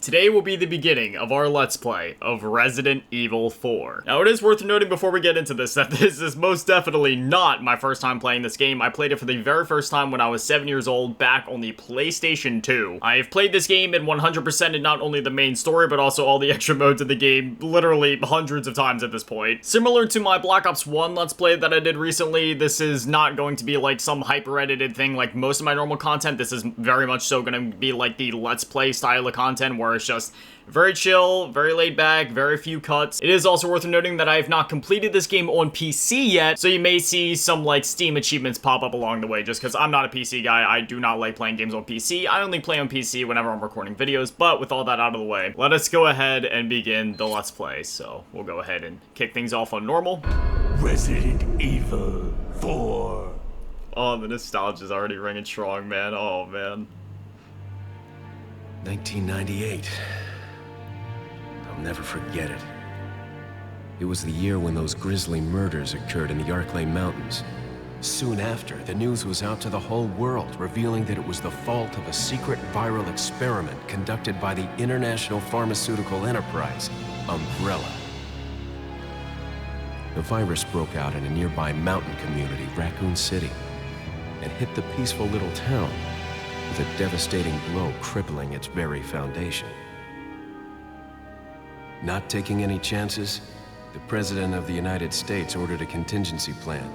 Today will be the beginning of our Let's Play of Resident Evil 4. Now, it is worth noting before we get into this that this is most definitely not my first time playing this game. I played it for the very first time when I was 7 years old back on the PlayStation 2. I have played this game and 100%ed not only the main story, but also all the extra modes in the game literally hundreds of times at this point. Similar to my Black Ops 1 Let's Play that I did recently, this is not going to be like some hyper-edited thing like most of my normal content. This is very much so going to be like the Let's Play style of content where it's just very chill, very laid back, very few cuts. It is also worth noting that I have not completed this game on PC yet, so you may see some like Steam achievements pop up along the way just because I'm not a PC guy. I do not like playing games on PC. I only play on PC whenever I'm recording videos, but with all that out of the way, let us go ahead and begin the Let's Play. So we'll go ahead and kick things off on normal. Resident Evil 4. Oh, the nostalgia is already ringing strong, man. Oh, man. 1998. I'll never forget it. It was the year when those grisly murders occurred in the Arklay Mountains. Soon after, the news was out to the whole world, revealing that it was the fault of a secret viral experiment conducted by the international pharmaceutical enterprise, Umbrella. The virus broke out in a nearby mountain community, Raccoon City, and hit the peaceful little town with a devastating blow crippling its very foundation. Not taking any chances, the President of the United States ordered a contingency plan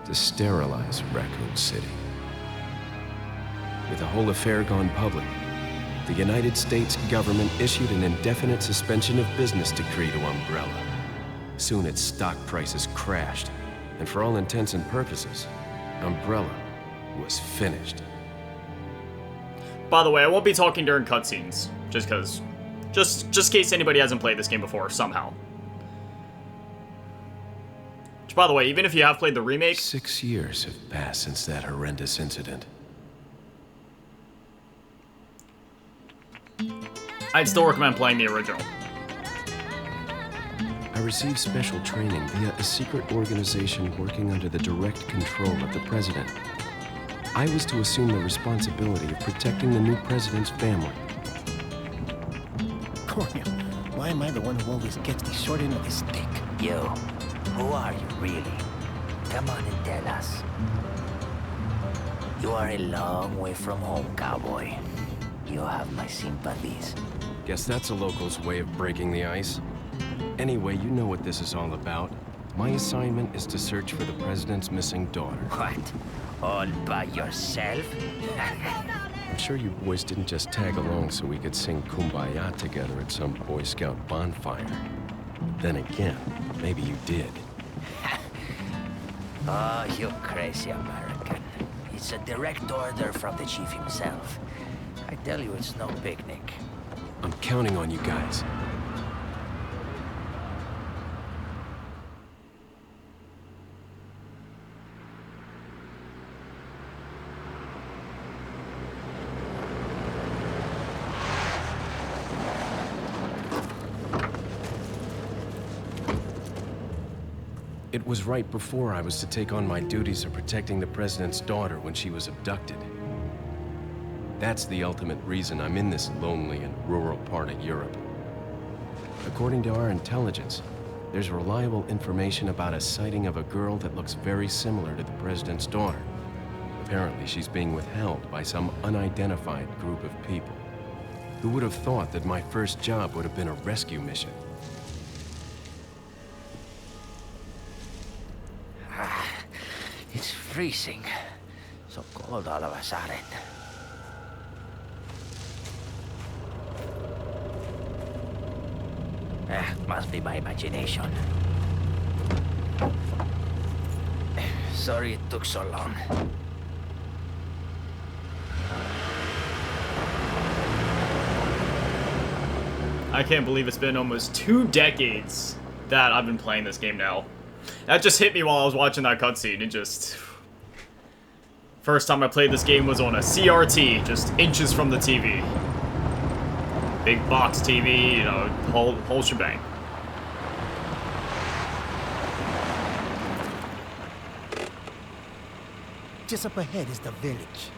to sterilize Raccoon City. With the whole affair gone public, the United States government issued an indefinite suspension of business decree to Umbrella. Soon its stock prices crashed, and for all intents and purposes, Umbrella was finished. By the way, I won't be talking during cutscenes, just because, just in case anybody hasn't played this game before, somehow. Which, by the way, even if you have played the remake... 6 years have passed since that horrendous incident. I'd still recommend playing the original. I received special training via a secret organization working under the direct control of the president. I was to assume the responsibility of protecting the new president's family. Cornel, why am I the one who always gets the short end of the stick? You, who are you really? Come on and tell us. You are a long way from home, cowboy. You have my sympathies. Guess that's a local's way of breaking the ice. Anyway, you know what this is all about. My assignment is to search for the president's missing daughter. What? All by yourself? I'm sure you boys didn't just tag along so we could sing Kumbaya together at some Boy Scout bonfire. Then again, maybe you did. Oh, you crazy American. It's a direct order from the chief himself. I tell you, it's no picnic. I'm counting on you guys. It was right before I was to take on my duties of protecting the president's daughter when she was abducted. That's the ultimate reason I'm in this lonely and rural part of Europe. According to our intelligence, there's reliable information about a sighting of a girl that looks very similar to the president's daughter. Apparently, she's being withheld by some unidentified group of people. Who would have thought that my first job would have been a rescue mission? It's freezing. So cold all of a sudden. Must be my imagination. Sorry it took so long. I can't believe it's been almost 2 decades that I've been playing this game now. That just hit me while I was watching that cutscene. It just... First time I played this game was on a CRT, just inches from the TV. Big box TV, you know, whole shebang. Just up ahead is the village.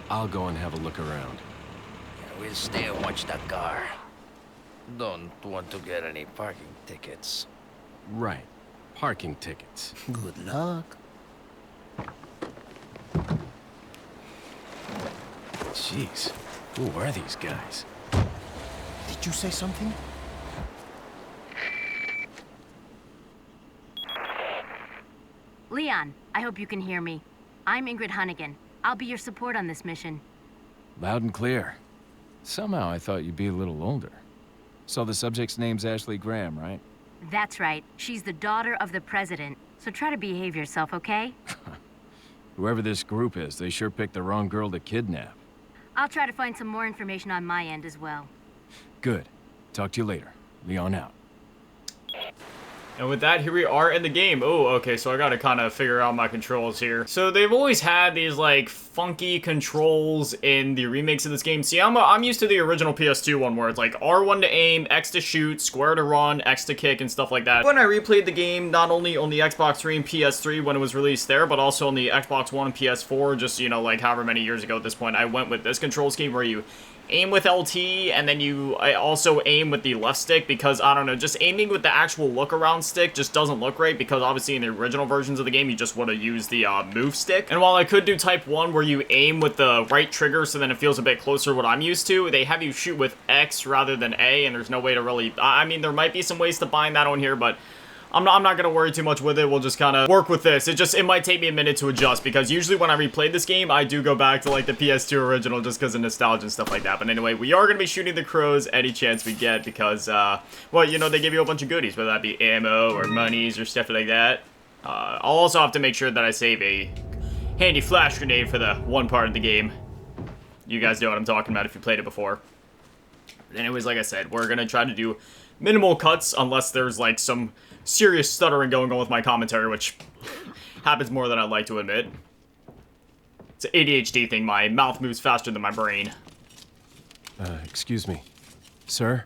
I'll go and have a look around. will stay and watch the car. Don't want to get any parking tickets. Right. Parking tickets. Good luck. Jeez. Who are these guys? Did you say something? Leon, I hope you can hear me. I'm Ingrid Hunnigan. I'll be your support on this mission. Loud and clear. Somehow I thought you'd be a little older. So the subject's name's Ashley Graham, right? That's right. She's the daughter of the president. So try to behave yourself, okay? Whoever this group is, they sure picked the wrong girl to kidnap. I'll try to find some more information on my end as well. Good. Talk to you later. Leon out. And with that, here we are in the game. Oh, okay, so I gotta kind of figure out my controls here. So they've always had these, like, funky controls in the remakes of this game. See, I'm used to the original PS2 one where it's like R1 to aim, X to shoot, square to run, X to kick, and stuff like that. When I replayed the game, not only on the Xbox 3 and PS3 when it was released there, but also on the Xbox One and PS4, just, you know, like, however many years ago at this point, I went with this control scheme where you aim with LT, and then I also aim with the left stick because, I don't know, just aiming with the actual look-around stick just doesn't look great because obviously in the original versions of the game, you just want to use the move stick. And while I could do Type 1 where you aim with the right trigger so then it feels a bit closer to what I'm used to, they have you shoot with X rather than A, and there's no way to really... I mean, there might be some ways to bind that on here, but I'm not going to worry too much with it. We'll just kind of work with this. It might take me a minute to adjust because usually when I replayed this game, I do go back to like the PS2 original just because of nostalgia and stuff like that. But anyway, we are going to be shooting the crows any chance we get because, well, you know, they give you a bunch of goodies, whether that be ammo or monies or stuff like that. I'll also have to make sure that I save a handy flash grenade for the one part of the game. You guys know what I'm talking about if you played it before. But anyways, like I said, we're going to try to do minimal cuts unless there's like some serious stuttering going on with my commentary, which happens more than I'd like to admit. It's an ADHD thing. My mouth moves faster than my brain. Excuse me. Sir?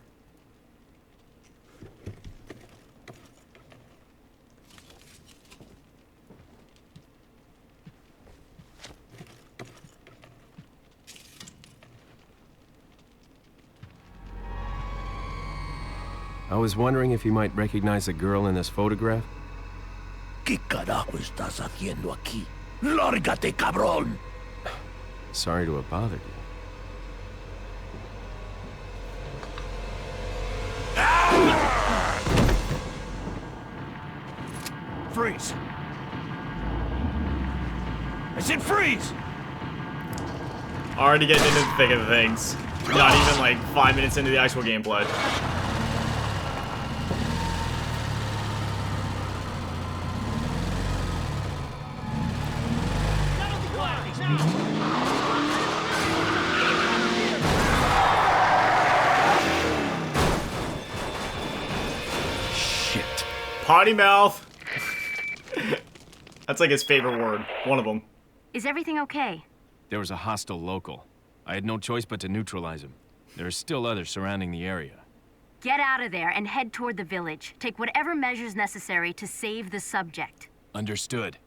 I was wondering if you might recognize the girl in this photograph? ¿Qué carajo estás haciendo aquí? ¡Lárgate, cabrón! Sorry to have bothered you. Freeze! I said freeze! Already getting into the thick of things. Not even like 5 minutes into the actual gameplay. Shit. Potty mouth. That's like his favorite word. One of them. Is everything okay? There was a hostile local. I had no choice but to neutralize him. There are still others surrounding the area. Get out of there and head toward the village. Take whatever measures necessary to save the subject. Understood.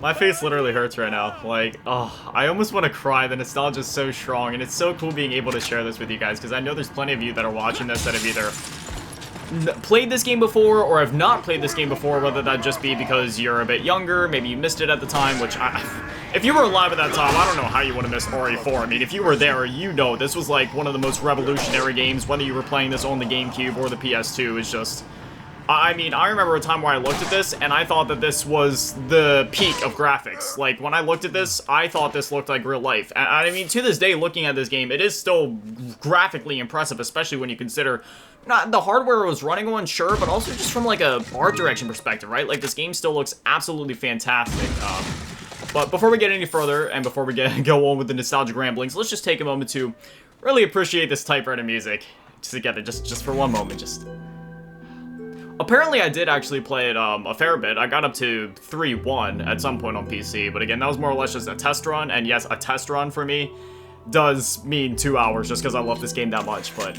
My face literally hurts right now. Like, oh, I almost want to cry. The nostalgia is so strong, and it's so cool being able to share this with you guys, because I know there's plenty of you that are watching this that have either played this game before or have not played this game before, whether that just be because you're a bit younger, maybe you missed it at the time, which if you were alive at that time, I don't know how you would have missed RE4. I mean, if you were there, you know this was like one of the most revolutionary games, whether you were playing this on the GameCube or the PS2. It's just, I mean, I remember a time where I looked at this and I thought that this was the peak of graphics. Like, when I looked at this, I thought this looked like real life. And I mean, to this day, looking at this game, it is still graphically impressive, especially when you consider not the hardware it was running on, sure, but also just from like a art direction perspective, right? Like, this game still looks absolutely fantastic. But before we get any further, and before we go on with the nostalgic ramblings, let's just take a moment to really appreciate this typewriter music together, just for one moment, just. Apparently, I did actually play it a fair bit. I got up to 3-1 at some point on PC, but again, that was more or less just a test run, and yes, a test run for me does mean 2 hours just because I love this game that much, but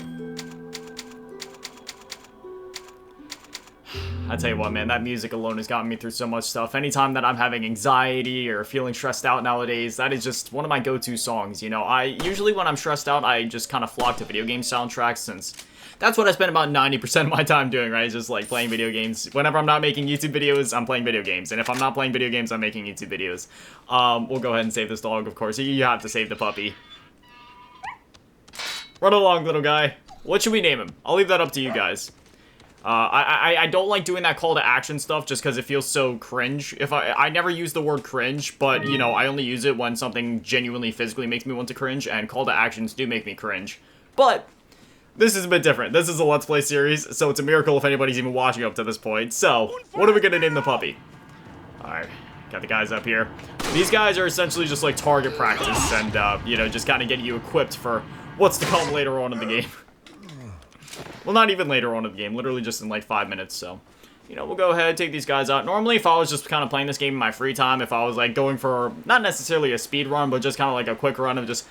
I tell you what, man, that music alone has gotten me through so much stuff. Anytime that I'm having anxiety or feeling stressed out nowadays, that is just one of my go-to songs, you know. Usually when I'm stressed out, I just kind of flock to video game soundtracks, since that's what I spend about 90% of my time doing, right? Just like playing video games. Whenever I'm not making YouTube videos, I'm playing video games. And if I'm not playing video games, I'm making YouTube videos. We'll go ahead and save this dog, of course. You have to save the puppy. Run along, little guy. What should we name him? I'll leave that up to you guys. I don't like doing that call to action stuff just because it feels so cringe. I never use the word cringe, but, you know, I only use it when something genuinely physically makes me want to cringe, and call to actions do make me cringe. But this is a bit different. This is a Let's Play series, so it's a miracle if anybody's even watching up to this point. So, what are we gonna name the puppy? Alright, got the guys up here. These guys are essentially just like target practice and, you know, just kind of getting you equipped for what's to come later on in the game. Well, not even later on in the game, literally just in like 5 minutes, so. You know, we'll go ahead, take these guys out. Normally, if I was just kind of playing this game in my free time, if I was like going for, not necessarily a speed run, but just kind of like a quick run of just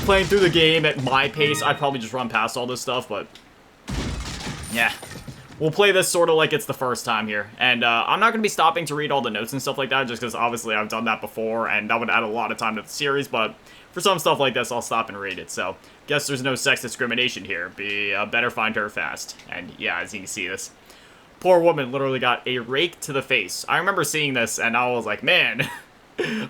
playing through the game at my pace, I'd probably just run past all this stuff, but yeah. We'll play this sort of like it's the first time here. And I'm not going to be stopping to read all the notes and stuff like that, just because obviously I've done that before, and that would add a lot of time to the series, but for some stuff like this, I'll stop and read it, so guess there's no sex discrimination here. Better find her fast. And yeah, as you can see, this poor woman literally got a rake to the face. I remember seeing this, and I was like, man,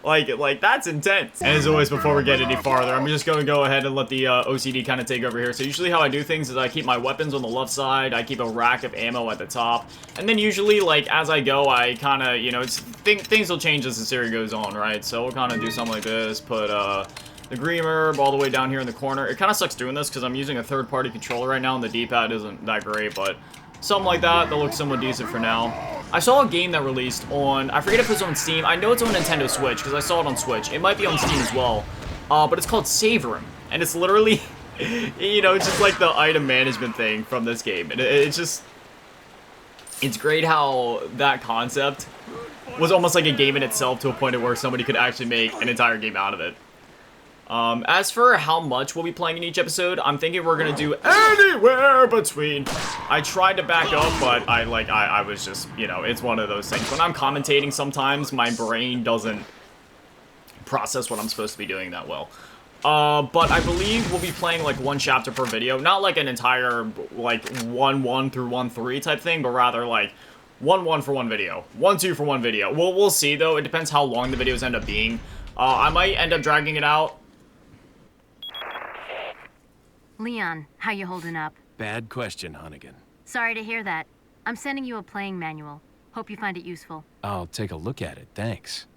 like that's intense. And as always, before we get any farther, I'm just going to go ahead and let the OCD kind of take over here. So usually how I do things is I keep my weapons on the left side, I keep a rack of ammo at the top, and then usually, like, as I go, I kind of, you know, things will change as the series goes on, right? So we'll kind of do something like this, put, the green herb all the way down here in the corner. It kind of sucks doing this because I'm using a third-party controller right now, and the D-pad isn't that great, but something like that looks somewhat decent for now. I saw a game that released on, I forget if it was on Steam. I know it's on Nintendo Switch because I saw it on Switch. It might be on Steam as well, but it's called Save Room, and it's literally, you know, it's just like the item management thing from this game. And it's just, it's great how that concept was almost like a game in itself to a point where somebody could actually make an entire game out of it. As for how much we'll be playing in each episode, I'm thinking we're gonna do anywhere between. I tried to back up, but I was just, you know, it's one of those things. When I'm commentating, sometimes my brain doesn't process what I'm supposed to be doing that well. But I believe we'll be playing like one chapter per video, not like an entire like 1-1 through 1-3 type thing, but rather like 1-1 for one video, 1-2 for one video. We'll see though. It depends how long the videos end up being. I might end up dragging it out. Leon, how you holding up? Bad question, Hunnigan. Sorry to hear that. I'm sending you a playing manual. Hope you find it useful. I'll take a look at it, thanks.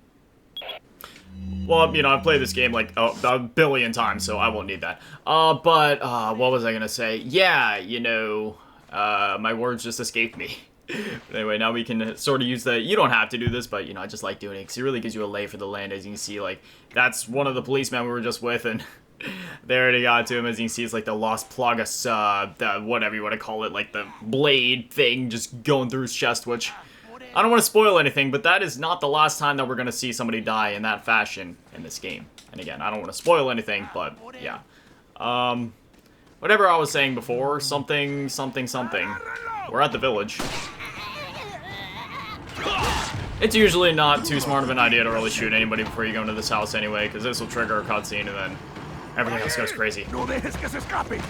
Well, you know, I've played this game like a billion times, so I won't need that. But what was I gonna say? Yeah, you know, my words just escaped me. But anyway, now we can sort of use the, you don't have to do this, but, you know, I just like doing it, because it really gives you a lay for the land. As you can see, like, that's one of the policemen we were just with, and they already got to him. As you can see, it's like the Las Plagas, the whatever you want to call it, like the blade thing just going through his chest, which I don't want to spoil anything, but that is not the last time that we're going to see somebody die in that fashion in this game. And again, I don't want to spoil anything, but yeah. Whatever I was saying before, something. We're at the village. It's usually not too smart of an idea to really shoot anybody before you go into this house anyway, because this will trigger a cutscene and then everything else goes crazy. No dejes que se escape.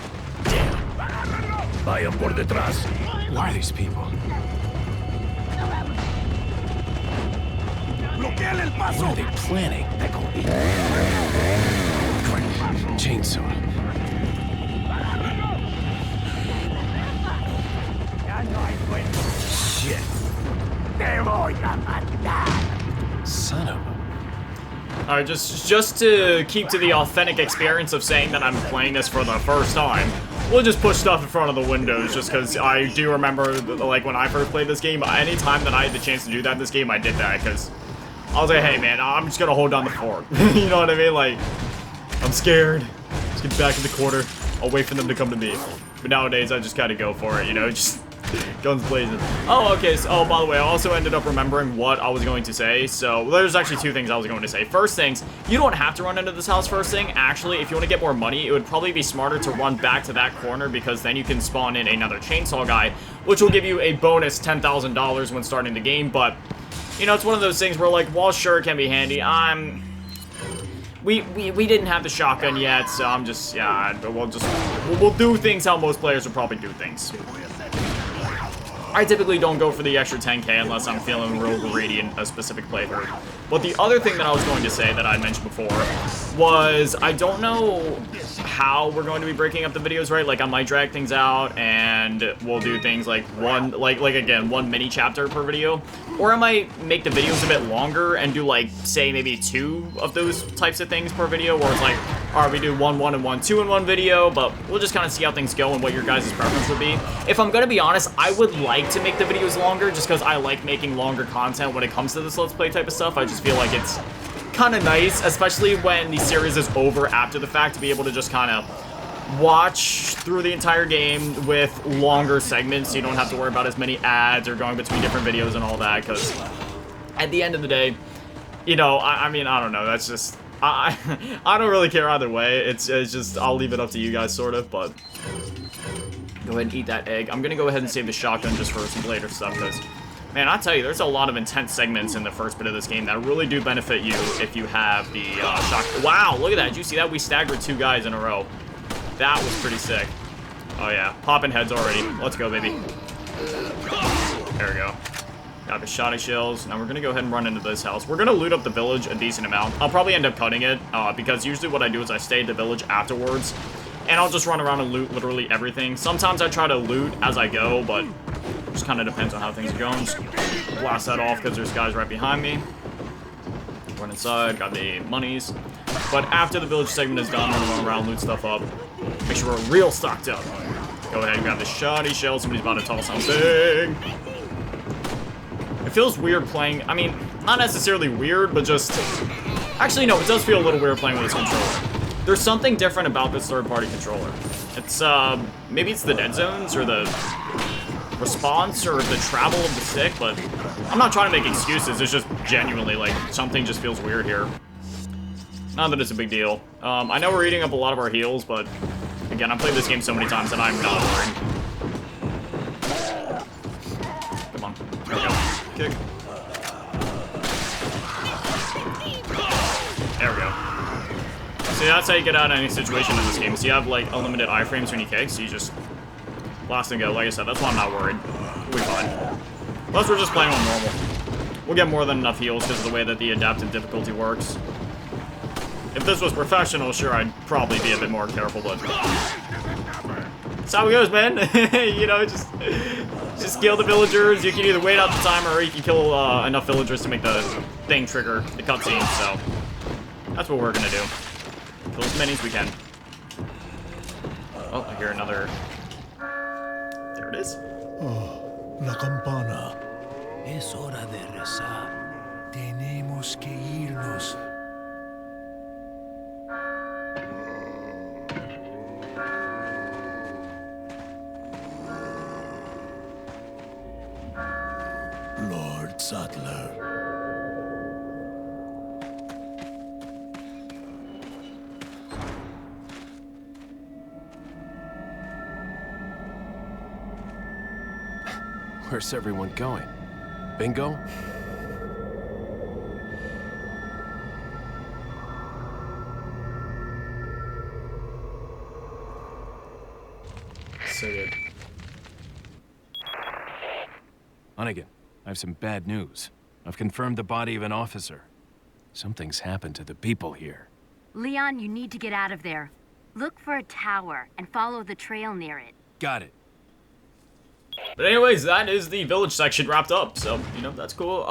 Vayan por detrás. Why are these people? Bloqueale el paso. What are they planning? Chainsaw. Shit. Te voy a matar. Son of a... Alright, just to keep to the authentic experience of saying that I'm playing this for the first time, we'll just push stuff in front of the windows, just because I do remember, like, when I first played this game, any time that I had the chance to do that in this game, I did that, because I was like, hey, man, I'm just gonna hold down the fort. You know what I mean? Like, I'm scared. Just get back in the corner. I'll wait for them to come to me. But nowadays, I just gotta go for it, you know? Just Guns blazing. Oh, okay. So, oh, by the way, I also ended up remembering what I was going to say. So, well, there's actually two things I was going to say. First things, you don't have to run into this house first thing. Actually, if you want to get more money, it would probably be smarter to run back to that corner because then you can spawn in another chainsaw guy, which will give you a bonus $10,000 when starting the game. But, you know, it's one of those things where, like, while sure it can be handy, we didn't have the shotgun yet, so I'm just, yeah, we'll do things how most players would probably do things. I typically don't go for the extra 10k unless I'm feeling real greedy in a specific playthrough. But the other thing that I was going to say that I mentioned before was I don't know how we're going to be breaking up the videos, right? Like I might drag things out and we'll do things like one mini chapter per video, or I might make the videos a bit longer and do like say maybe 2 of those types of things per video, where it's like, all right, we do 1 and 1 2 in one video, but we'll just kind of see how things go and what your guys' preference would be. If I'm gonna be honest, I would like to make the videos longer just because I like making longer content when it comes to this Let's Play type of stuff. I just feel like it's kind of nice, especially when the series is over after the fact, to be able to just kind of watch through the entire game with longer segments so you don't have to worry about as many ads or going between different videos and all that, because at the end of the day, you know, I mean, I don't know, that's just, I don't really care either way. It's just, I'll leave it up to you guys, sort of, but go ahead and eat that egg. I'm gonna go ahead and save the shotgun just for some later stuff, because, man, I'll tell you, there's a lot of intense segments in the first bit of this game that really do benefit you if you have the shotgun. Wow, look at that. Did you see that? We staggered 2 guys in a row. That was pretty sick. Oh, yeah. Popping heads already. Let's go, baby. There we go. Got the shotty shells. Now we're going to go ahead and run into this house. We're going to loot up the village a decent amount. I'll probably end up cutting it because usually what I do is I stay at the village afterwards, and I'll just run around and loot literally everything. Sometimes I try to loot as I go, but it just kind of depends on how things are going. Just blast that off because there's guys right behind me. Run inside, got the monies. But after the village segment is done, I'm gonna run around, loot stuff up. Make sure we're real stocked up. Go ahead and grab the shoddy shell. Somebody's about to toss something. It feels weird playing, I mean, not necessarily weird, but just... Actually, no, it does feel a little weird playing with this controller. There's something different about this third-party controller. It's, maybe it's the dead zones or the response or the travel of the stick, but I'm not trying to make excuses. It's just genuinely, like, something just feels weird here. Not that it's a big deal. I know we're eating up a lot of our heals, but again, I've played this game so many times that I'm not worried. Come on. There we go. Kick. There we go. See, that's how you get out of any situation in this game. So you have, like, unlimited iframes when you kick, so you just blast and go. Like I said, that's why I'm not worried. We'll be fine. Plus, we're just playing on normal. We'll get more than enough heals because of the way that the adaptive difficulty works. If this was professional, sure, I'd probably be a bit more careful, but that's how it goes, man. You know, just kill the villagers. You can either wait out the timer or you can kill enough villagers to make the thing trigger the cutscene, so that's what we're gonna do. Kill as many as we can. Oh, I hear another. There it is. Oh, la campana. Es hora de rezar. Tenemos que irnos. Lord Sattler. Where's everyone going? Bingo? So good. Hunnigan, I have some bad news. I've confirmed the body of an officer. Something's happened to the people here. Leon, you need to get out of there. Look for a tower and follow the trail near it. Got it. But anyways, that is the village section wrapped up, so, you know, that's cool.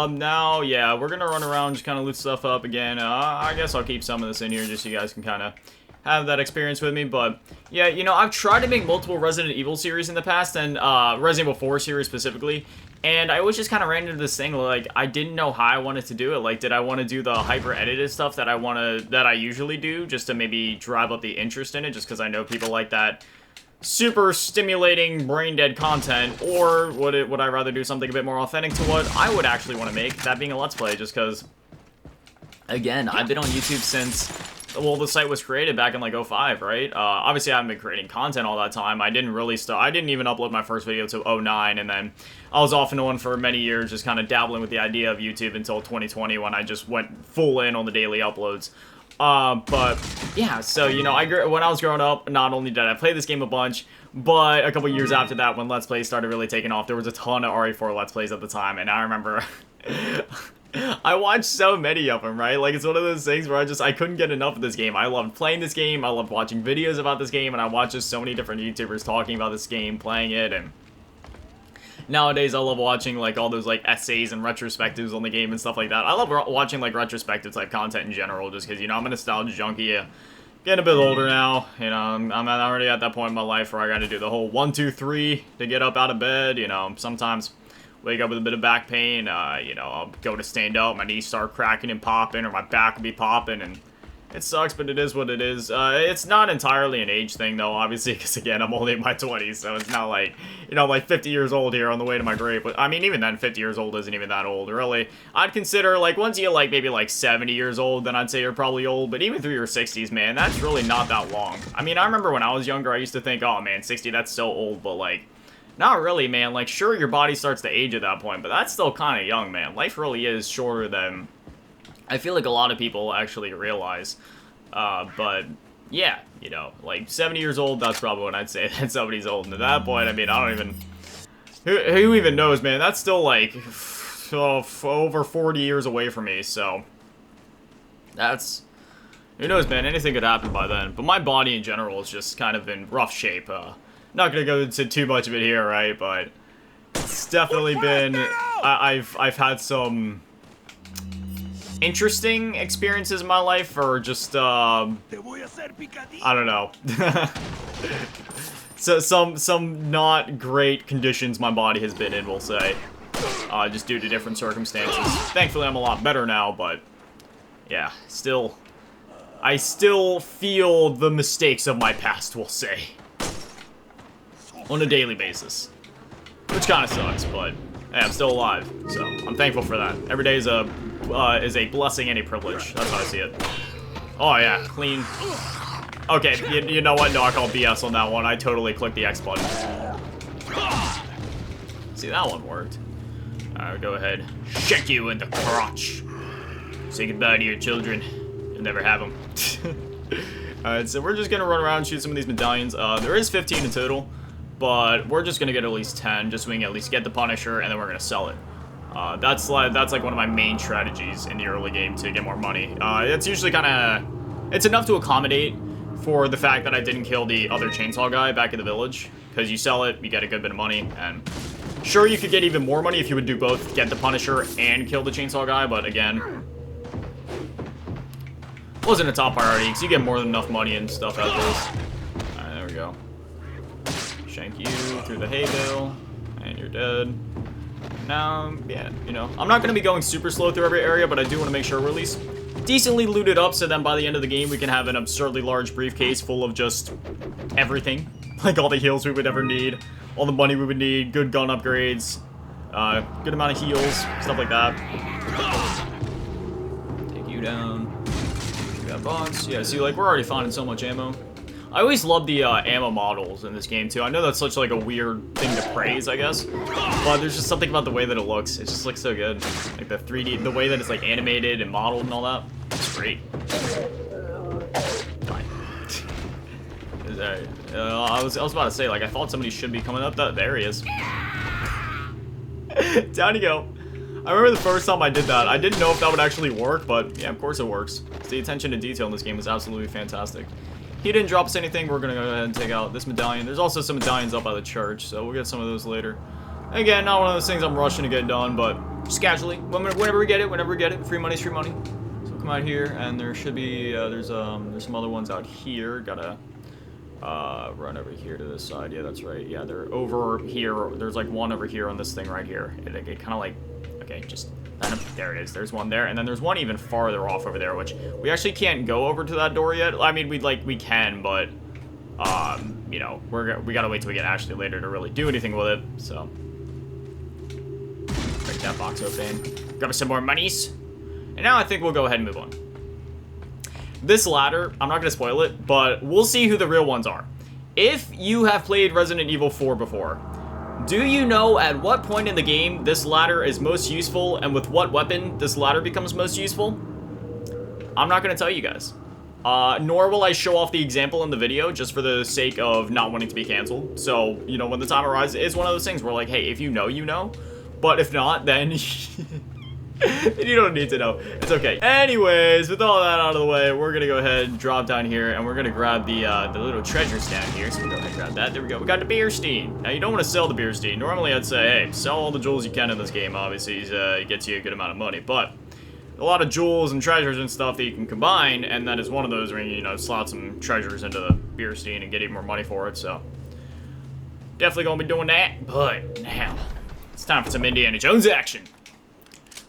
Now, yeah, we're gonna run around, just kind of loot stuff up again. I guess I'll keep some of this in here just so you guys can kind of have that experience with me, but, yeah, you know, I've tried to make multiple Resident Evil series in the past, and, Resident Evil 4 series specifically, and I always just kind of ran into this thing, like, I didn't know how I wanted to do it. Like, did I want to do the hyper-edited stuff that I usually do, just to maybe drive up the interest in it, just because I know people like that super stimulating, brain-dead content, or would I rather do something a bit more authentic to what I would actually want to make, that being a Let's Play, just because, again, I've been on YouTube since, well, the site was created back in, like, '05, right? Obviously, I haven't been creating content all that time. I didn't even upload my first video until '09, and then I was off and on for many years, just kind of dabbling with the idea of YouTube until 2020, when I just went full in on the daily uploads. But yeah, so, you know, when I was growing up, not only did I play this game a bunch, but a couple years after that, when Let's Plays started really taking off, there was a ton of RE4 Let's Plays at the time, and I remember I watched so many of them, right? Like, it's one of those things where I couldn't get enough of this game. I loved playing this game, I loved watching videos about this game, and I watched just so many different YouTubers talking about this game, playing it, and nowadays, I love watching, like, all those, like, essays and retrospectives on the game and stuff like that. I love watching, like, retrospective type content in general, just because, you know, I'm a nostalgia junkie. Getting a bit older now, you know, I'm already at that point in my life where I gotta do the whole 1, 2, 3 to get up out of bed, you know. Sometimes wake up with a bit of back pain, you know, I'll go to stand up, my knees start cracking and popping, or my back will be popping, and it sucks, but it is what it is. It's not entirely an age thing, though, obviously, because, again, I'm only in my 20s, so it's not like, you know, like 50 years old here on the way to my grave. But, I mean, even then, 50 years old isn't even that old, really. I'd consider, like, once you get, like, maybe, like, 70 years old, then I'd say you're probably old. But even through your 60s, man, that's really not that long. I mean, I remember when I was younger, I used to think, oh, man, 60, that's so old, but, like, not really, man. Like, sure, your body starts to age at that point, but that's still kind of young, man. Life really is shorter than I feel like a lot of people actually realize. But yeah, you know, like 70 years old, that's probably when I'd say that somebody's old. And at that point, I mean, I don't even, who even knows, man? That's still like over 40 years away from me, so that's, who knows, man? Anything could happen by then. But my body in general is just kind of in rough shape. Not gonna go into too much of it here, right? But it's definitely been, I've had some interesting experiences in my life, or just, I don't know. So some not great conditions my body has been in, we'll say. Just due to different circumstances. Thankfully, I'm a lot better now, but yeah, I still feel the mistakes of my past, we'll say. On a daily basis. Which kind of sucks, but hey, I'm still alive, so I'm thankful for that. Every day is a blessing and a privilege. That's how I see it. Oh yeah, clean. Okay, you know what? No, I call BS on that one. I totally clicked the X button. See, that one worked. Alright, go ahead. Shake you in the crotch. Say goodbye to your children. You'll never have them. Alright, so we're just gonna run around and shoot some of these medallions. There is 15 in total, but we're just gonna get at least 10, just so we can at least get the Punisher, and then we're gonna sell it. That's like one of my main strategies in the early game to get more money. It's usually it's enough to accommodate for the fact that I didn't kill the other chainsaw guy back in the village, because you sell it, you get a good bit of money, and sure, you could get even more money if you would do both, get the Punisher and kill the chainsaw guy, but again, wasn't a top priority, because you get more than enough money and stuff out of this. Alright, there we go. Shank you through the hay bale, and you're dead. Now, yeah, you know, I'm not going to be going super slow through every area, but I do want to make sure we're at least decently looted up, so then by the end of the game, we can have an absurdly large briefcase full of just everything. Like all the heals we would ever need, all the money we would need, good gun upgrades, good amount of heals, stuff like that. Take you down. We got box. Yeah, see, like, we're already finding so much ammo. I always love the ammo models in this game, too. I know that's such, like, a weird thing to praise, I guess. But there's just something about the way that it looks. It just looks so good. Like, the 3D, the way that it's, like, animated and modeled and all that. It's great. I was about to say, like, I thought somebody should be coming up. There he is. Down you go. I remember the first time I did that. I didn't know if that would actually work, but yeah, of course it works. The attention to detail in this game is absolutely fantastic. He didn't drop us anything. We're gonna go ahead and take out this medallion. There's also some medallions up by the church, so we'll get some of those later. Again, not one of those things I'm rushing to get done, but just casually. Whenever we get it, free money's free money. So we'll come out here, and there should be, there's some other ones out here. Gotta run over here to this side. Yeah, that's right. Yeah, they're over here. There's like one over here on this thing right here. It kind of like, okay, just, there it is. There's one there, and then there's one even farther off over there, which we actually can't go over to that door yet. I mean, we can, but you know, we gotta wait till we get Ashley later to really do anything with it, so. Break that box open. Grab us some more monies. And now I think we'll go ahead and move on. This ladder, I'm not gonna spoil it, but we'll see who the real ones are. If you have played Resident Evil 4 before, do you know at what point in the game this ladder is most useful and with what weapon this ladder becomes most useful? I'm not gonna tell you guys. Nor will I show off the example in the video just for the sake of not wanting to be canceled. So, you know, when the time arises, it's one of those things where like, hey, if you know, you know. But if not, then you don't need to know. It's okay. Anyways, with all that out of the way, we're gonna go ahead and drop down here, and we're gonna grab the little treasure stand here. So we'll go ahead and grab that. There we go. We got the Beerstein. Now, you don't want to sell the Beerstein. Normally, I'd say, hey, sell all the jewels you can in this game. Obviously, it gets you a good amount of money. But a lot of jewels and treasures and stuff that you can combine, and that is one of those where you know, slot some treasures into the Beerstein and get even more money for it. So definitely gonna be doing that. But now it's time for some Indiana Jones action.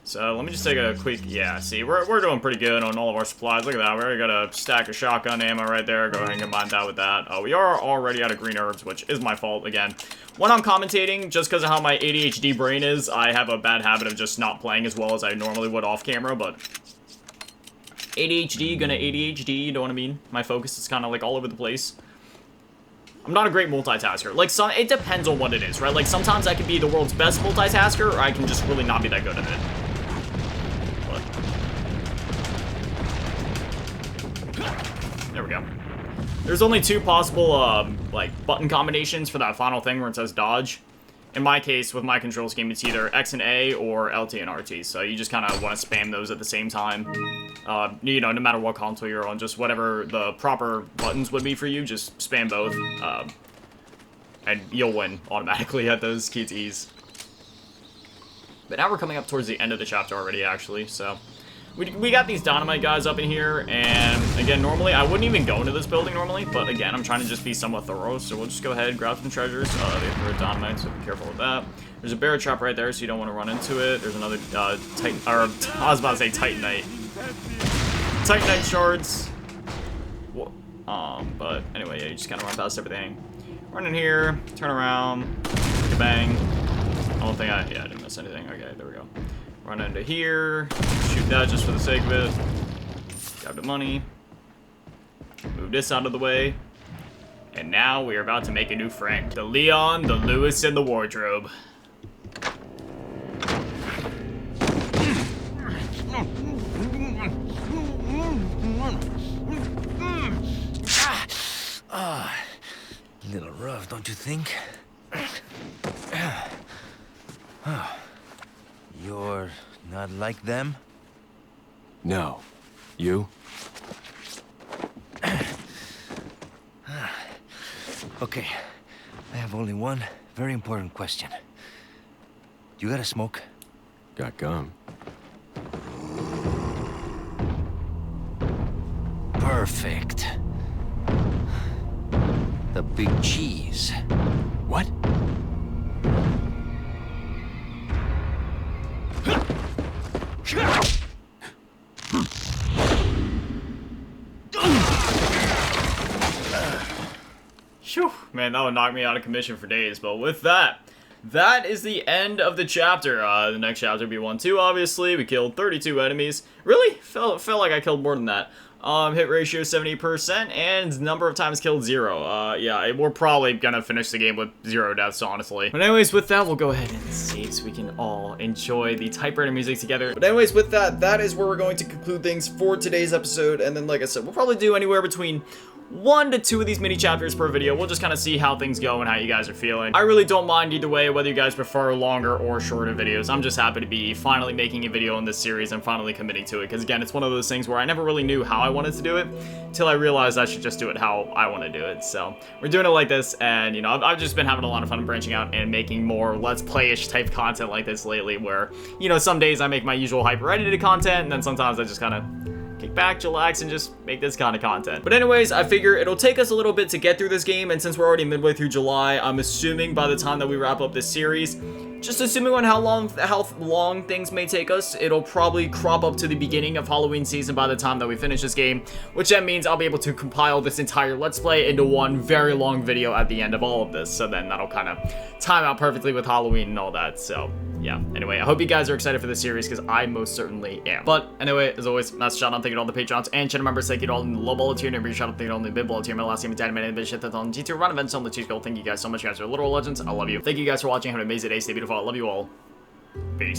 So let me just take a quick, yeah, see, we're doing pretty good on all of our supplies. Look at that, we already got a stack of shotgun ammo right there. Go ahead and combine that with that. We are already out of green herbs, which is my fault, again. When I'm commentating, just because of how my ADHD brain is, I have a bad habit of just not playing as well as I normally would off camera, but ADHD, gonna ADHD, you know what I mean? My focus is kind of like all over the place. I'm not a great multitasker. Like, it depends on what it is, right? Like, sometimes I can be the world's best multitasker, or I can just really not be that good at it. There we go. There's only two possible, like, button combinations for that final thing where it says dodge. In my case, with my control scheme, it's either X and A or LT and RT. So you just kind of want to spam those at the same time. You know, no matter what console you're on, just whatever the proper buttons would be for you, just spam both. And you'll win automatically at those key Ts. But now we're coming up towards the end of the chapter already, actually, so. We got these dynamite guys up in here, and again, normally, I wouldn't even go into this building normally, but again, I'm trying to just be somewhat thorough, so we'll just go ahead and grab some treasures. They throw dynamite, so be careful with that. There's a bear trap right there, so you don't want to run into it. There's another Titan, or I was about to say Titanite. Titanite shards. But anyway, yeah, you just kind of run past everything. Run in here, turn around, bang. I don't think yeah, I didn't miss anything. Okay, there we go. Run into here, shoot that just for the sake of it. Grab the money. Move this out of the way. And now we are about to make a new friend. The Leon, the Lewis, and the wardrobe. A little rough, don't you think? You're not like them? No. You? Okay, I have only one very important question. You got a smoke? Got gum. Perfect. The big cheese. What? Phew, man, that would knock me out of commission for days. But with that, that is the end of the chapter. The next chapter will be 1-2, obviously. We killed 32 enemies. Really? Felt like I killed more than that. Hit ratio 70%, and number of times killed 0. Yeah, we're probably gonna finish the game with 0 deaths, honestly. But anyways, with that, we'll go ahead and save so we can all enjoy the typewriter music together. But anyways, with that, that is where we're going to conclude things for today's episode. And then, like I said, we'll probably do anywhere between 1 to 2 of these mini chapters per video. We'll just kind of see how things go and how you guys are feeling. I really don't mind either way, whether you guys prefer longer or shorter videos. I'm just happy to be finally making a video in this series and finally committing to it, because again, it's one of those things where I never really knew how I wanted to do it until I realized I should just do it how I want to do it. So we're doing it like this, and you know, I've just been having a lot of fun branching out and making more Let's Play-ish type content like this lately, where, you know, some days I make my usual hyper-edited content, and then sometimes I just kind of kick back, chillax, and just make this kind of content. But anyways, I figure it'll take us a little bit to get through this game, and since we're already midway through July, I'm assuming by the time that we wrap up this series, just assuming on how long things may take us, it'll probably crop up to the beginning of Halloween season by the time that we finish this game, which that means I'll be able to compile this entire Let's Play into one very long video at the end of all of this, so then that'll kind of time out perfectly with Halloween and all that. So yeah, anyway, I hope you guys are excited for this series, because I most certainly am. But anyway, as always, massive shout out, thank you to all the Patreons and channel members, thank you to all in the low ball tier, and a shout out, thank you to all in the big ball tier, my last name is Daddy, man, and the shit that's on G2 run events on the Cheese Gold. Thank you guys so much, you guys are literal legends. I love you. Thank you guys for watching, have an amazing day, stay beautiful, I love you all. Peace.